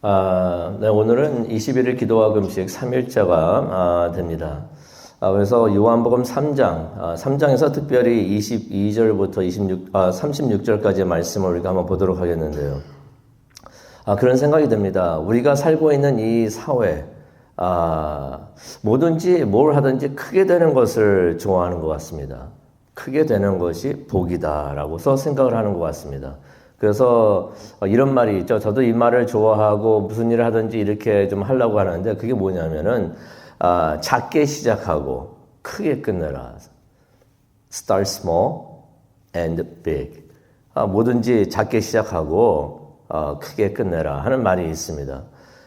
네, 오늘은 21일 기도와 금식 3일째가 됩니다. 그래서 요한복음 3장, 3장에서 특별히 22절부터 36절까지의 말씀을 우리가 한번 보도록 하겠는데요. 그런 생각이 듭니다. 우리가 살고 있는 이 사회, 뭐든지 뭘 하든지 크게 되는 것을 좋아하는 것 같습니다. 크게 되는 것이 복이다라고서 생각을 하는 것 같습니다. 그래서 이런 말이 있죠. 저도 이 말을 좋아하고 무슨 일을 하든지 이렇게 좀 하려고 하는데 그게 뭐냐면은 작게 시작하고 크게 끝내라. Start small and big. 뭐든지 작게 시작하고 크게 끝내라 하는 말이 있습니다.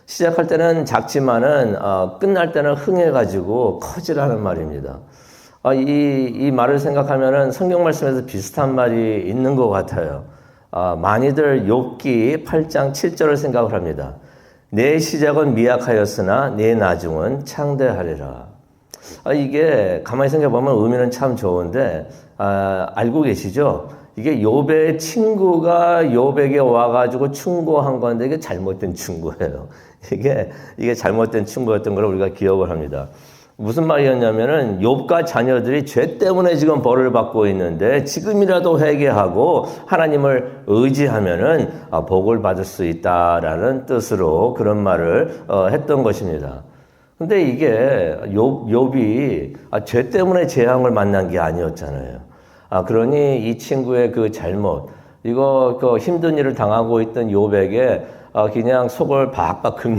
시작할 때는 작지만은 끝날 때는 흥해가지고 커지라는 말입니다. 이 말을 생각하면은 성경 말씀에서 비슷한 말이 있는 것 같아요. 많이들 욥기 8장 7절을 생각을 합니다. 내 시작은 미약하였으나 내 나중은 창대하리라. 이게 가만히 생각해보면 의미는 참 좋은데 알고 계시죠? 이게 욥의 친구가 욥에게 와가지고 충고한 건데 이게 잘못된 충고예요. 이게 잘못된 충고였던 걸 우리가 기억을 합니다. 무슨 말이었냐면은 욥과 자녀들이 죄 때문에 지금 벌을 받고 있는데 지금이라도 회개하고 하나님을 의지하면은 복을 받을 수 있다라는 뜻으로 그런 말을 했던 것입니다. 근데 이게 욥이 죄 때문에 재앙을 만난 게 아니었잖아요. 그러니 이 친구의 그 잘못, 그 힘든 일을 당하고 있던 욥에게 그냥 속을 박박 긁는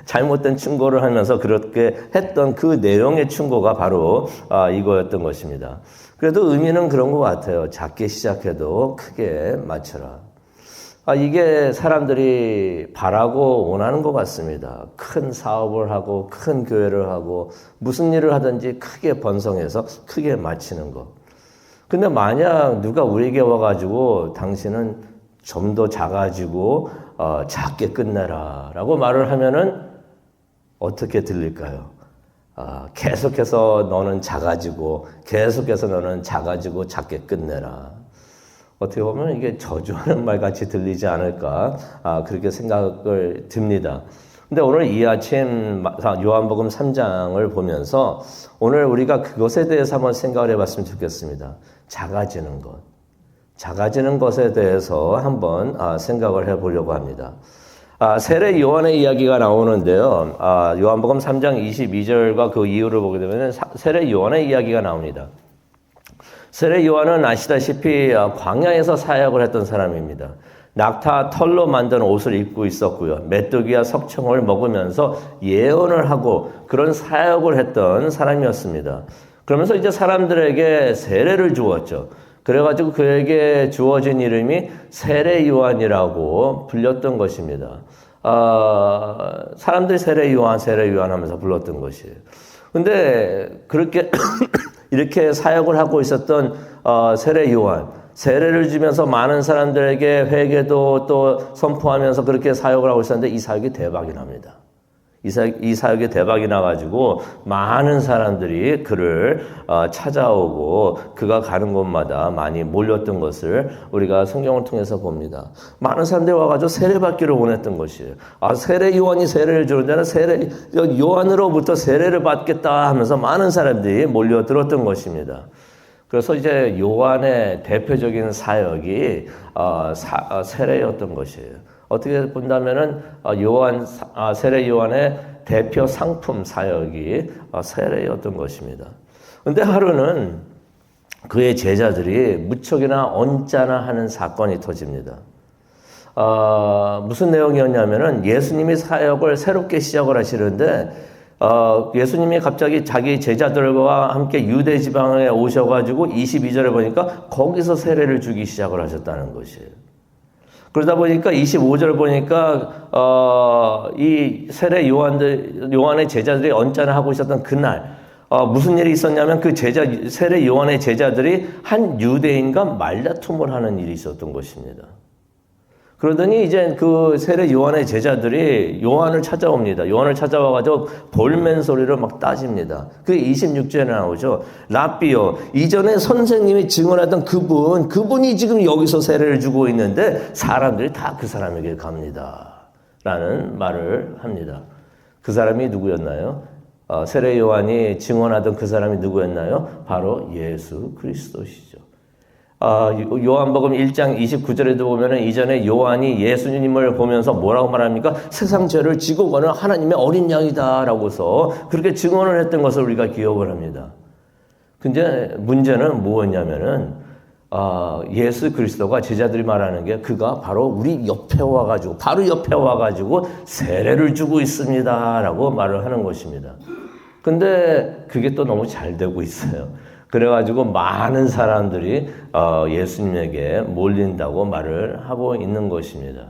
잘못된 충고를 하면서 그렇게 했던 그 내용의 충고가 바로 이거였던 것입니다. 그래도 의미는 그런 것 같아요. 작게 시작해도 크게 마쳐라. 이게 사람들이 바라고 원하는 것 같습니다. 큰 사업을 하고 큰 교회를 하고 무슨 일을 하든지 크게 번성해서 크게 마치는 것. 근데 만약 누가 우리에게 와가지고 당신은 좀 더 작아지고 작게 끝내라 라고 말을 하면은 어떻게 들릴까요? 계속해서 너는 작아지고 계속해서 너는 작아지고 작게 끝내라. 어떻게 보면 이게 저주하는 말 같이 들리지 않을까 그렇게 생각을 듭니다. 근데 오늘 이 아침 요한복음 3장을 보면서 오늘 우리가 그것에 대해서 한번 생각을 해봤으면 좋겠습니다. 작아지는 것. 작아지는 것에 대해서 한번 생각을 해보려고 합니다. 세례 요한의 이야기가 나오는데요. 요한복음 3장 22절과 그 이유를 보게 되면 세례 요한의 이야기가 나옵니다. 세례 요한은 아시다시피 광야에서 사역을 했던 사람입니다. 낙타 털로 만든 옷을 입고 있었고요. 메뚜기와 석청을 먹으면서 예언을 하고 그런 사역을 했던 사람이었습니다. 그러면서 이제 사람들에게 세례를 주었죠. 그래가지고 그에게 주어진 이름이 세례 요한이라고 불렸던 것입니다. 사람들이 세례 요한 하면서 불렀던 것이에요. 근데 그렇게 이렇게 사역을 하고 있었던 세례 요한, 세례를 주면서 많은 사람들에게 회개도 또 선포하면서 그렇게 사역을 하고 있었는데 이 사역이 대박이 납니다. 이 사역이 대박이 나가지고 많은 사람들이 그를 찾아오고 그가 가는 곳마다 많이 몰렸던 것을 우리가 성경을 통해서 봅니다. 많은 사람들이 와가지고 세례받기를 원했던 것이에요. 세례 요한이 세례를 주는데는 요한으로부터 세례를 받겠다 하면서 많은 사람들이 몰려들었던 것입니다. 그래서 이제 요한의 대표적인 사역이 세례였던 것이에요. 어떻게 본다면은 세례 요한의 대표 상품 사역이 세례였던 것입니다. 근데 하루는 그의 제자들이 무척이나 언짢아하는 사건이 터집니다. 무슨 내용이었냐면은 예수님이 사역을 새롭게 시작을 하시는데 예수님이 갑자기 자기 제자들과 함께 유대 지방에 오셔가지고 22절에 보니까 거기서 세례를 주기 시작을 하셨다는 것이에요. 그러다 보니까 25절 보니까 이 세례 요한의 제자들이 언짢아하고 있었던 그날 무슨 일이 있었냐면 세례 요한의 제자들이 한 유대인과 말다툼을 하는 일이 있었던 것입니다. 그러더니 이제 그 세례 요한의 제자들이 요한을 찾아옵니다. 요한을 찾아와가지고 볼멘 소리를 막 따집니다. 그게 26절에 나오죠. 라삐요. 이전에 선생님이 증언하던 그분이 지금 여기서 세례를 주고 있는데 사람들이 다 그 사람에게 갑니다. 라는 말을 합니다. 그 사람이 누구였나요? 세례 요한이 증언하던 그 사람이 누구였나요? 바로 예수 그리스도시죠. 요한복음 1장 29절에도 보면은 이전에 요한이 예수님을 보면서 뭐라고 말합니까? 세상 죄를 지고 가는 하나님의 어린 양이다라고서 그렇게 증언을 했던 것을 우리가 기억을 합니다. 근데 문제는 무엇이냐면은 예수 그리스도가 제자들이 말하는 게 그가 바로 우리 옆에 와가지고 바로 옆에 와가지고 세례를 주고 있습니다라고 말을 하는 것입니다. 근데 그게 또 너무 잘 되고 있어요. 그래가지고 많은 사람들이 예수님에게 몰린다고 말을 하고 있는 것입니다.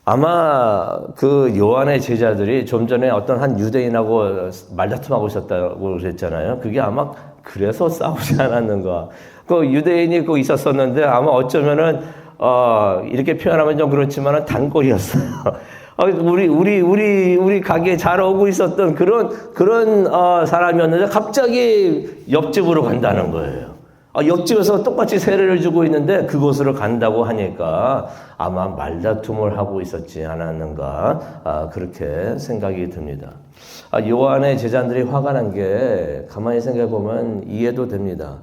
아마 그 요한의 제자들이 좀 전에 어떤 한 유대인하고 말다툼하고 있었다고 그랬잖아요. 그게 아마 그래서 싸우지 않았는가. 그 유대인이 그 있었었는데 아마 어쩌면은 이렇게 표현하면 좀 그렇지만은 단골이었어요. 우리 가게에 잘 오고 있었던 그런 사람이었는데 갑자기 옆집으로 간다는 거예요. 옆집에서 똑같이 세례를 주고 있는데 그곳으로 간다고 하니까 아마 말다툼을 하고 있었지 않았는가 그렇게 생각이 듭니다. 요한의 제자들이 화가 난 게 가만히 생각해 보면 이해도 됩니다.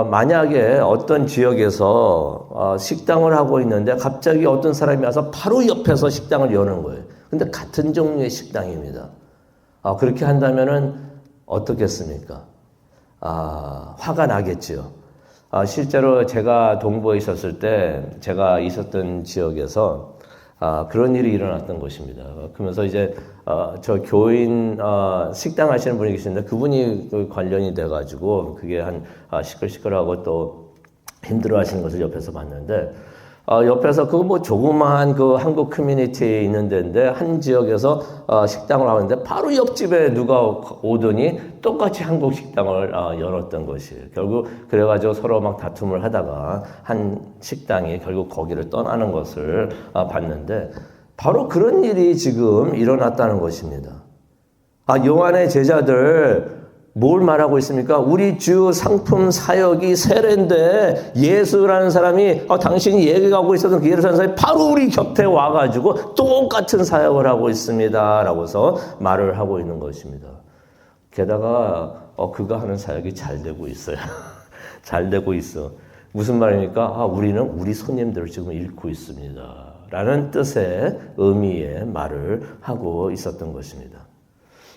만약에 어떤 지역에서 식당을 하고 있는데 갑자기 어떤 사람이 와서 바로 옆에서 식당을 여는 거예요. 근데 같은 종류의 식당입니다. 그렇게 한다면은 어떻겠습니까? 화가 나겠죠. 실제로 제가 동부에 있었을 때 제가 있었던 지역에서 그런 일이 일어났던 것입니다. 그러면서 이제 저 교인 식당 하시는 분이 계시는데 그분이 관련이 돼가지고 그게 한 시끌시끌하고 또 힘들어하시는 것을 옆에서 봤는데 옆에서 그 뭐 조그마한 그 한국 커뮤니티에 있는 데인데 한 지역에서 식당을 하는데 바로 옆집에 누가 오더니 똑같이 한국 식당을 열었던 것이에요. 결국 그래가지고 서로 막 다툼을 하다가 한 식당이 결국 거기를 떠나는 것을 봤는데 바로 그런 일이 지금 일어났다는 것입니다. 요한의 제자들 뭘 말하고 있습니까? 우리 주 상품 사역이 세례인데 예수라는 사람이 당신이 얘기하고 있었던 그 예수라는 사람이 바로 우리 곁에 와가지고 똑같은 사역을 하고 있습니다 라고서 말을 하고 있는 것입니다. 게다가 그가 하는 사역이 잘 되고 있어요. 잘 되고 있어. 무슨 말입니까? 우리는 우리 손님들을 지금 잃고 있습니다 라는 뜻의 의미의 말을 하고 있었던 것입니다.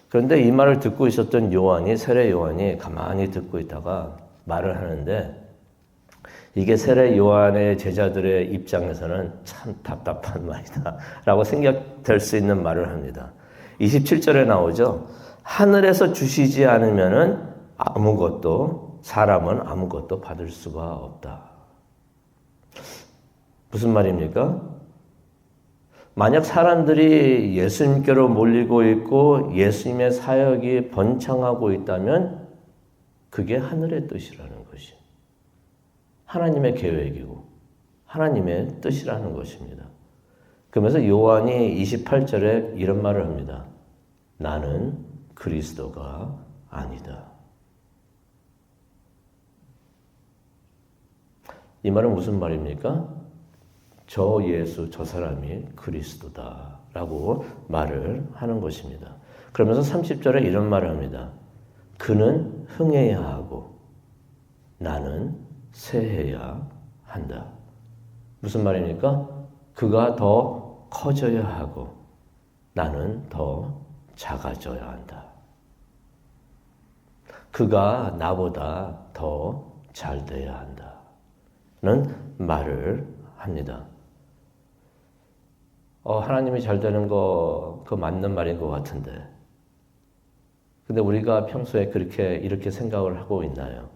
그런데 이 말을 듣고 있었던 요한이, 세례 요한이 가만히 듣고 있다가 말을 하는데 이게 세례 요한의 제자들의 입장에서는 참 답답한 말이다 라고 생각될 수 있는 말을 합니다. 27절에 나오죠. 하늘에서 주시지 않으면은 사람은 아무것도 받을 수가 없다. 무슨 말입니까? 만약 사람들이 예수님께로 몰리고 있고 예수님의 사역이 번창하고 있다면 그게 하늘의 뜻이라는 것이 하나님의 계획이고 하나님의 뜻이라는 것입니다. 그러면서 요한이 28절에 이런 말을 합니다. 나는 그리스도가 아니다. 이 말은 무슨 말입니까? 저 예수, 저 사람이 그리스도다라고 말을 하는 것입니다. 그러면서 30절에 이런 말을 합니다. 그는 흥해야 하고 나는 쇠해야 한다. 무슨 말입니까? 그가 더 커져야 하고 나는 더 작아져야 한다. 그가 나보다 더 잘 돼야 한다는 말을 합니다. 하나님이 잘 되는 거, 그거 맞는 말인 것 같은데. 근데 우리가 평소에 이렇게 생각을 하고 있나요?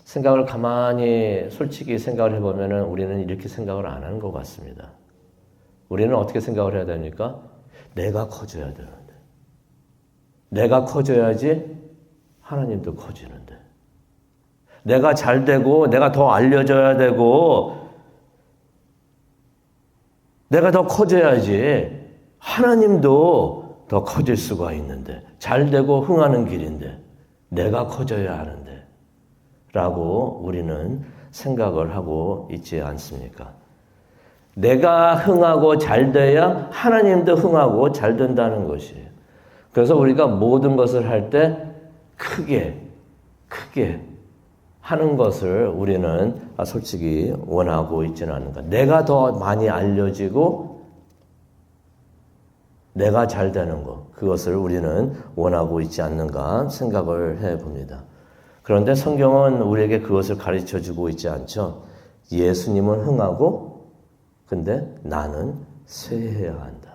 생각을 가만히 솔직히 생각을 해보면은 우리는 이렇게 생각을 안 하는 것 같습니다. 우리는 어떻게 생각을 해야 됩니까? 내가 커져야 되는데. 내가 커져야지 하나님도 커지는데. 내가 잘 되고, 내가 더 알려져야 되고, 내가 더 커져야지 하나님도 더 커질 수가 있는데 잘 되고 흥하는 길인데 내가 커져야 하는데 라고 우리는 생각을 하고 있지 않습니까? 내가 흥하고 잘 돼야 하나님도 흥하고 잘 된다는 것이에요. 그래서 우리가 모든 것을 할 때 크게 하는 것을 우리는 솔직히 원하고 있지는 않은가. 내가 더 많이 알려지고 내가 잘 되는 것, 그것을 우리는 원하고 있지 않는가 생각을 해봅니다. 그런데 성경은 우리에게 그것을 가르쳐주고 있지 않죠. 예수님은 흥하고 근데 나는 쇠해야 한다.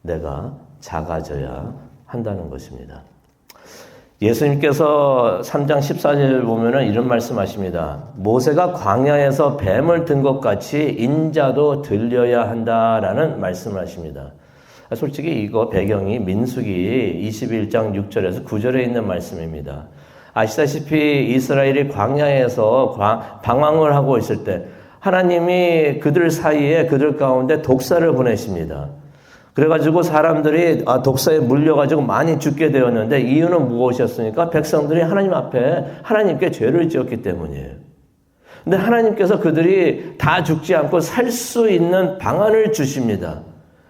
내가 작아져야 한다는 것입니다. 예수님께서 3장 14절 보면은 이런 말씀하십니다. 모세가 광야에서 뱀을 든 것 같이 인자도 들려야 한다라는 말씀을 하십니다. 솔직히 이거 배경이 민수기 21장 6절에서 9절에 있는 말씀입니다. 아시다시피 이스라엘이 광야에서 방황을 하고 있을 때 하나님이 그들 사이에 그들 가운데 독사를 보내십니다. 그래가지고 사람들이 독사에 물려가지고 많이 죽게 되었는데 이유는 무엇이었습니까? 백성들이 하나님 앞에 하나님께 죄를 지었기 때문이에요. 근데 하나님께서 그들이 다 죽지 않고 살 수 있는 방안을 주십니다.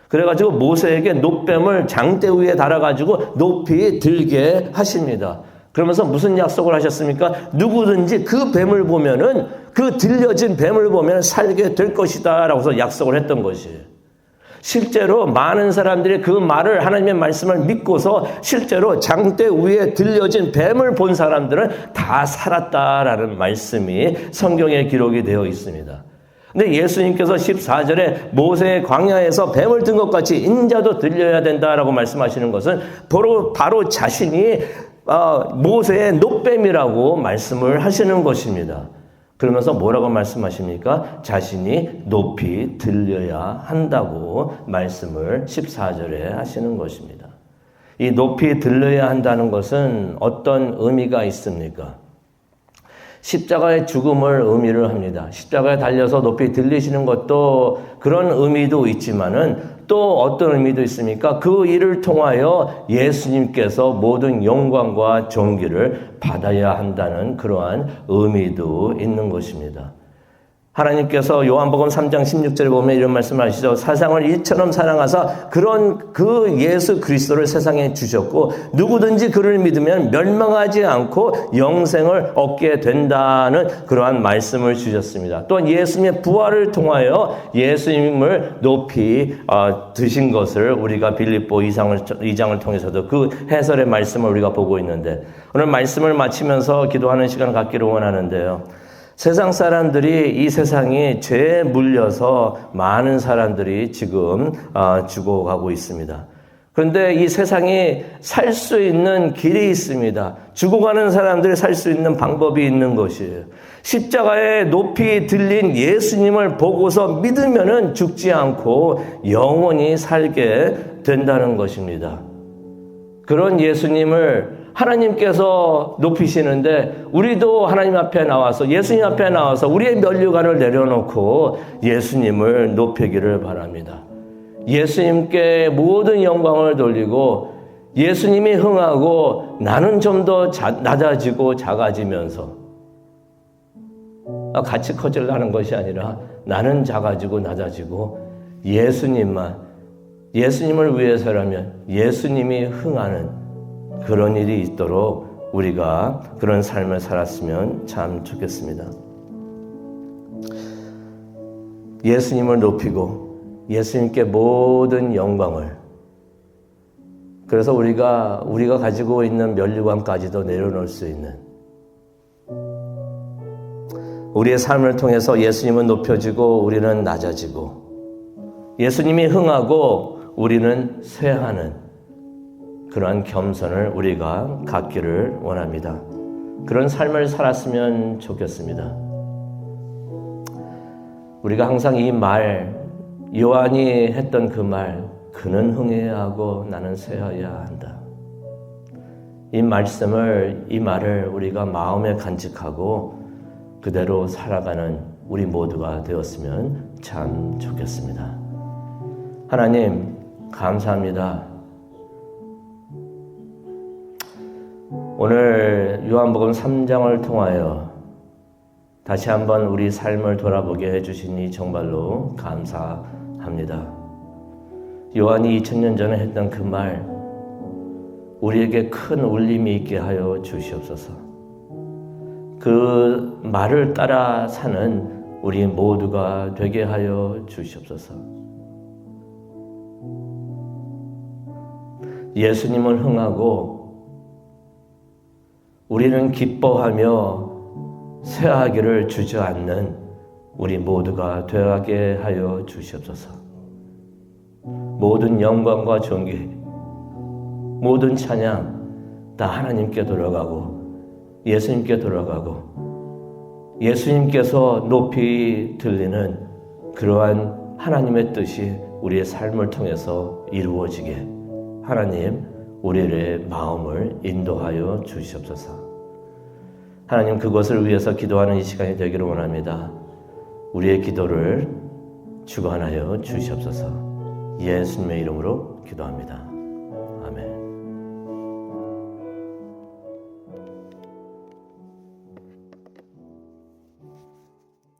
그래가지고 모세에게 놋뱀을 장대 위에 달아가지고 높이 들게 하십니다. 그러면서 무슨 약속을 하셨습니까? 누구든지 그 뱀을 보면은 그 들려진 뱀을 보면 살게 될 것이다 라고서 약속을 했던 것이에요. 실제로 많은 사람들이 그 말을 하나님의 말씀을 믿고서 실제로 장대 위에 들려진 뱀을 본 사람들은 다 살았다라는 말씀이 성경에 기록이 되어 있습니다. 근데 예수님께서 14절에 모세의 광야에서 뱀을 든 것 같이 인자도 들려야 된다라고 말씀하시는 것은 바로 자신이 모세의 놋뱀이라고 말씀을 하시는 것입니다. 그러면서 뭐라고 말씀하십니까? 자신이 높이 들려야 한다고 말씀을 14절에 하시는 것입니다. 이 높이 들려야 한다는 것은 어떤 의미가 있습니까? 십자가의 죽음을 의미를 합니다. 십자가에 달려서 높이 들리시는 것도 그런 의미도 있지만은 또 어떤 의미도 있습니까? 그 일을 통하여 예수님께서 모든 영광과 존귀를 받아야 한다는 그러한 의미도 있는 것입니다. 하나님께서 요한복음 3장 16절에 보면 이런 말씀을 하시죠. 세상을 이처럼 사랑하사 그 예수 그리스도를 세상에 주셨고 누구든지 그를 믿으면 멸망하지 않고 영생을 얻게 된다는 그러한 말씀을 주셨습니다. 또 예수님의 부활을 통하여 예수님을 높이 드신 것을 우리가 빌립보 2장을 통해서도 그 해설의 말씀을 우리가 보고 있는데 오늘 말씀을 마치면서 기도하는 시간을 갖기를 원하는데요. 세상 사람들이 이 세상이 죄에 물려서 많은 사람들이 지금 죽어가고 있습니다. 그런데 이 세상이 살 수 있는 길이 있습니다. 죽어가는 사람들이 살 수 있는 방법이 있는 것이에요. 십자가에 높이 들린 예수님을 보고서 믿으면은 죽지 않고 영원히 살게 된다는 것입니다. 그런 예수님을 하나님께서 높이시는데 우리도 하나님 앞에 나와서 예수님 앞에 나와서 우리의 면류관을 내려놓고 예수님을 높이기를 바랍니다. 예수님께 모든 영광을 돌리고 예수님이 흥하고 나는 좀 더 낮아지고 작아지면서 같이 커지려는 것이 아니라 나는 작아지고 낮아지고 예수님을 위해서라면 예수님이 흥하는 그런 일이 있도록 우리가 그런 삶을 살았으면 참 좋겠습니다. 예수님을 높이고 예수님께 모든 영광을 그래서 우리가 가지고 있는 면류관까지도 내려놓을 수 있는 우리의 삶을 통해서 예수님은 높여지고 우리는 낮아지고 예수님이 흥하고 우리는 쇠하는 그러한 겸손을 우리가 갖기를 원합니다. 그런 삶을 살았으면 좋겠습니다. 우리가 항상 이 말, 요한이 했던 그 말, 그는 흥해야 하고 나는 쇠해야 한다. 이 말을 우리가 마음에 간직하고 그대로 살아가는 우리 모두가 되었으면 참 좋겠습니다. 하나님, 감사합니다. 오늘 요한복음 3장을 통하여 다시 한번 우리 삶을 돌아보게 해주시니 정말로 감사합니다. 요한이 2000년 전에 했던 그 말, 우리에게 큰 울림이 있게 하여 주시옵소서. 그 말을 따라 사는 우리 모두가 되게 하여 주시옵소서. 예수님을 흥하고 우리는 기뻐하며 쇠하기를 주저앉는 우리 모두가 되게 하여 주시옵소서. 모든 영광과 존귀, 모든 찬양 다 하나님께 돌아가고 예수님께 돌아가고 예수님께서 높이 들리는 그러한 하나님의 뜻이 우리의 삶을 통해서 이루어지게 하나님 우리의 마음을 인도하여 주시옵소서. 하나님 그것을 위해서 기도하는 이 시간이 되기를 원합니다. 우리의 기도를 주관하여 주시옵소서. 예수님의 이름으로 기도합니다.